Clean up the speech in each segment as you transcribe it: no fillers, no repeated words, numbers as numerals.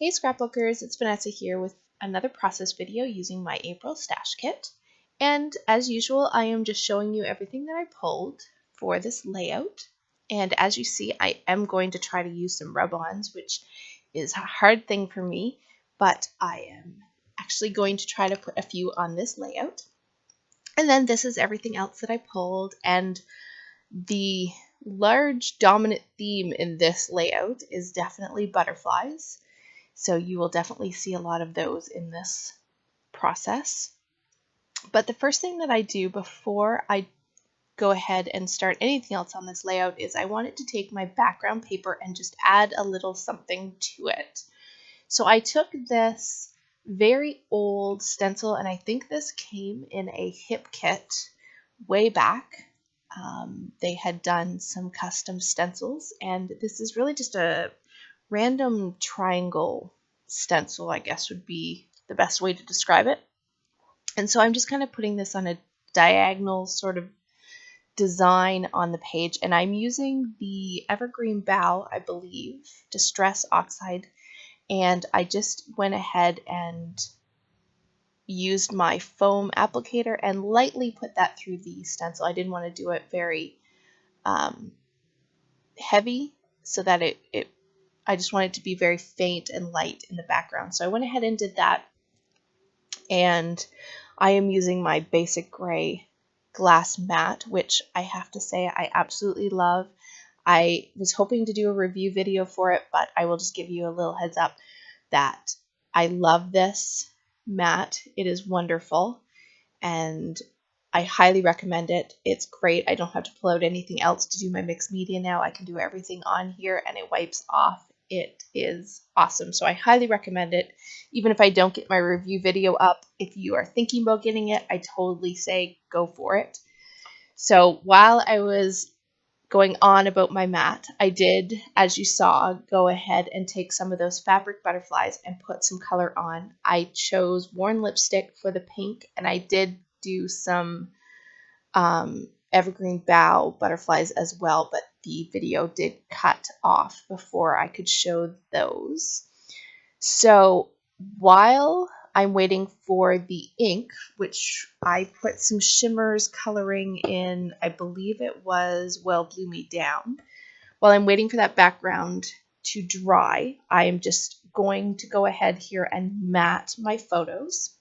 Hey Scrapbookers, it's Vanessa here with another process video using my April stash kit. And as usual, I am just showing you everything that I pulled for this layout. And as you see, I am going to try to use some rub-ons, which is a hard thing for me, but I am actually going to try to put a few on this layout. And then this is everything else that I pulled, and the large dominant theme in this layout is definitely butterflies. So you will definitely see a lot of those in this process. But the first thing that I do before I go ahead and start anything else on this layout is I wanted to take my background paper and just add a little something to it. So I took this very old stencil, and I think this came in a hip kit way back. They had done some custom stencils, and this is really just a random triangle stencil, I guess would be the best way to describe it. And so I'm just kind of putting this on a diagonal sort of design on the page, and I'm using the Evergreen Bough, I believe, Distress Oxide, and I just went ahead and used my foam applicator and lightly put that through the stencil. I didn't want to do it very heavy, so that I just wanted it to be very faint and light in the background. So I went ahead and did that, and I am using my basic gray glass mat, which I have to say I absolutely love. I was hoping to do a review video for it, but I will just give you a little heads up that I love this mat. It is wonderful, and I highly recommend it. It's great. I don't have to pull out anything else to do my mixed media now. I can do everything on here, and it wipes off. It is awesome. So I highly recommend it. Even if I don't get my review video up, if you are thinking about getting it, I totally say go for it. So while I was going on about my mat, I did, as you saw, go ahead and take some of those fabric butterflies and put some color on. I chose Worn Lipstick for the pink, and I did do some Evergreen Bough butterflies as well, but the video did cut off before I could show those. So while I'm waiting for the ink, which I put some shimmers coloring in, I believe it was Well Blew Me Down. While I'm waiting for that background to dry, I am just going to go ahead here and mat my photos.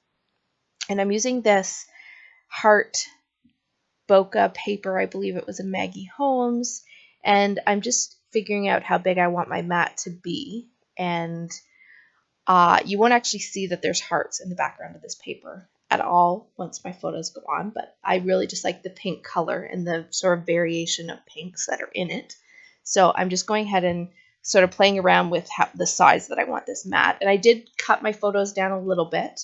And I'm using this heart bokeh paper. I believe it was a Maggie Holmes. And I'm just figuring out how big I want my mat to be. And you won't actually see that there's hearts in the background of this paper at all once my photos go on, but I really just like the pink color and the sort of variation of pinks that are in it. So I'm just going ahead and sort of playing around with the size that I want this mat. And I did cut my photos down a little bit.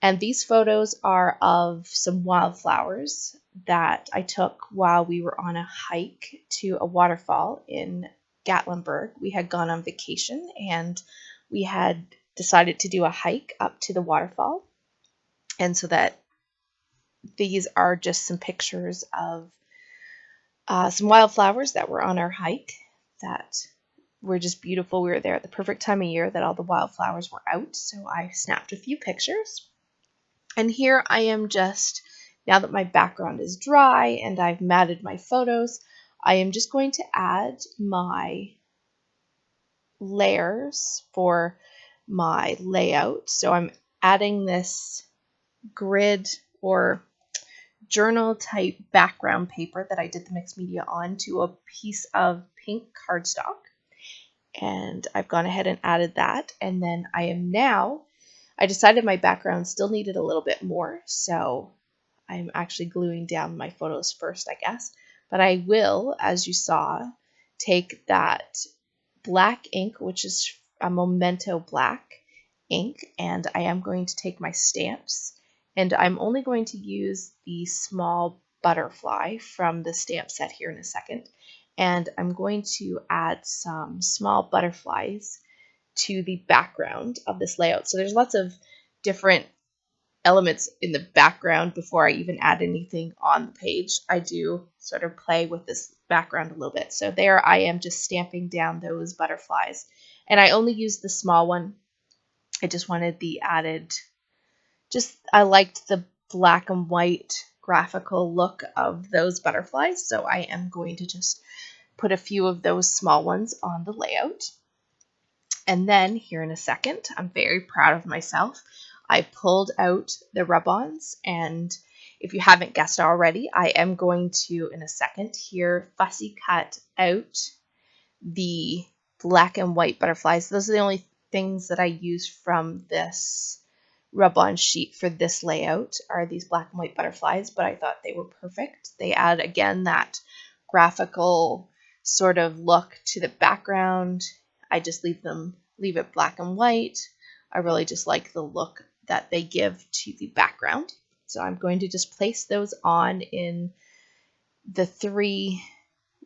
And these photos are of some wildflowers that I took while we were on a hike to a waterfall in Gatlinburg. We had gone on vacation, and we had decided to do a hike up to the waterfall. And so that these are just some pictures of some wildflowers that were on our hike that were just beautiful. We were there at the perfect time of year that all the wildflowers were out, so I snapped a few pictures. And here I am just, now that my background is dry and I've matted my photos, I am just going to add my layers for my layout. So I'm adding this grid or journal type background paper that I did the mixed media on to a piece of pink cardstock. And I've gone ahead and added that. And then I decided my background still needed a little bit more, so I'm actually gluing down my photos first, I guess. But I will, as you saw, take that black ink, which is a Memento black ink, and I am going to take my stamps, and I'm only going to use the small butterfly from the stamp set here in a second, and I'm going to add some small butterflies to the background of this layout. So there's lots of different elements in the background before I even add anything on the page. I do sort of play with this background a little bit. So there I am just stamping down those butterflies. And I only use the small one I just wanted the added, I liked the black and white graphical look of those butterflies, so I am going to just put a few of those small ones on the layout. And then here in a second, I'm very proud of myself. I pulled out the rub-ons, and if you haven't guessed already, I am going to, in a second here, fussy cut out the black and white butterflies. Those are the only things that I use from this rub-on sheet for this layout are these black and white butterflies, but I thought they were perfect. They add, again, that graphical sort of look to the background. I just leave it black and white. I really just like the look that they give to the background. So I'm going to just place those on in the 3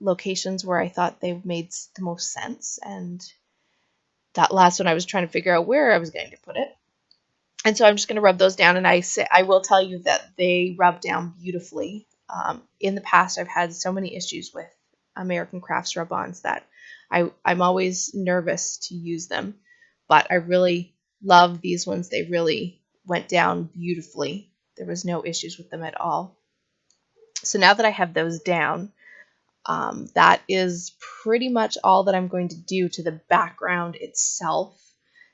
locations where I thought they made the most sense. And that last one I was trying to figure out where I was going to put it. And so I'm just going to rub those down, and I will tell you that they rub down beautifully. In the past, I've had so many issues with American Crafts rub-ons that I'm always nervous to use them, but I really love these ones. They really went down beautifully. There was no issues with them at all. So now that I have those down, that is pretty much all that I'm going to do to the background itself.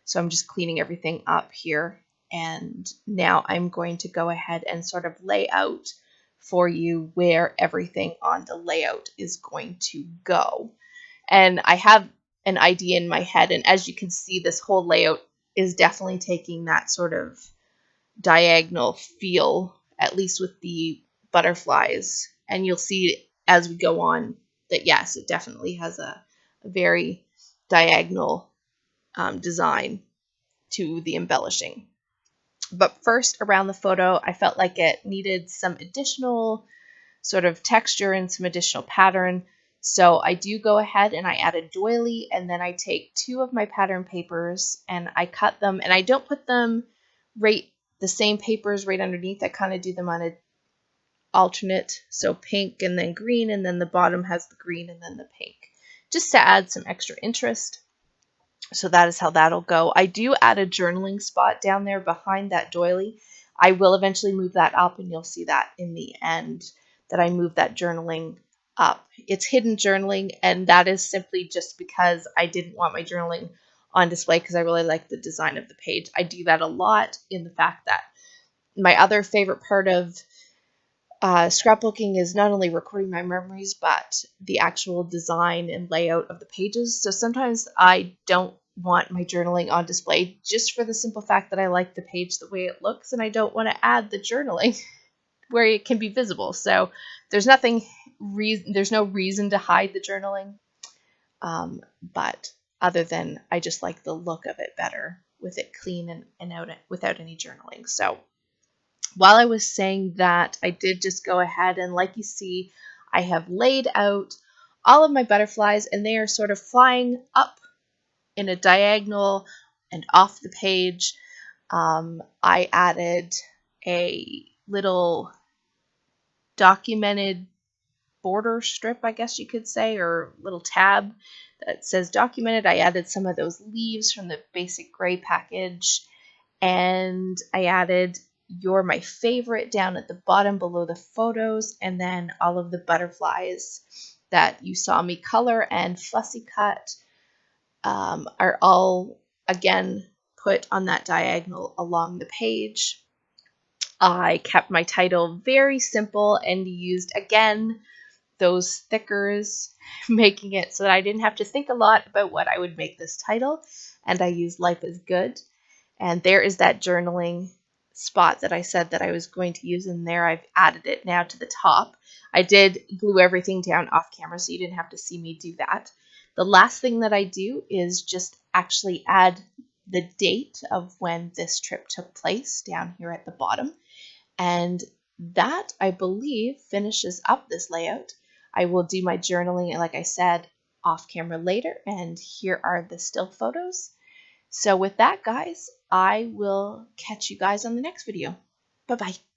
So I'm just cleaning everything up here. And now I'm going to go ahead and sort of lay out for you where everything on the layout is going to go. And I have an idea in my head, and as you can see, this whole layout is definitely taking that sort of diagonal feel, at least with the butterflies. And you'll see as we go on that, yes, it definitely has a very diagonal design to the embellishing. But first, around the photo, I felt like it needed some additional sort of texture and some additional pattern. So I do go ahead and I add a doily, and then I take 2 of my pattern papers and I cut them, and I don't put them right the same papers right underneath. I kind of do them on an alternate, so pink and then green, and then the bottom has the green and then the pink, just to add some extra interest. So that is how that'll go. I do add a journaling spot down there behind that doily. I will eventually move that up, and you'll see that in the end that I move that journaling up. It's hidden journaling, and that is simply just because I didn't want my journaling on display because I really like the design of the page. I do that a lot in the fact that my other favorite part of scrapbooking is not only recording my memories, but the actual design and layout of the pages. So sometimes I don't want my journaling on display just for the simple fact that I like the page the way it looks, and I don't want to add the journaling where it can be visible. So there's no reason to hide the journaling, but other than I just like the look of it better with it clean and out without any journaling. So while I was saying that, I did just go ahead and, like you see, I have laid out all of my butterflies, and they are sort of flying up in a diagonal and off the page. I added a little documented border strip, I guess you could say, or little tab that says documented. I added some of those leaves from the basic gray package, and I added You're My Favorite down at the bottom below the photos, and then all of the butterflies that you saw me color and fussy cut are all, again, put on that diagonal along the page. I kept my title very simple and used, again, those stickers, making it so that I didn't have to think a lot about what I would make this title, and I used Life is Good. And there is that journaling spot that I said that I was going to use in there. I've added it now to the top. I did glue everything down off camera, so you didn't have to see me do that. The last thing that I do is just actually add the date of when this trip took place down here at the bottom. And that, I believe, finishes up this layout. I will do my journaling, like I said, off camera later, and here are the still photos. So with that, guys, I will catch you guys on the next video. Bye-bye.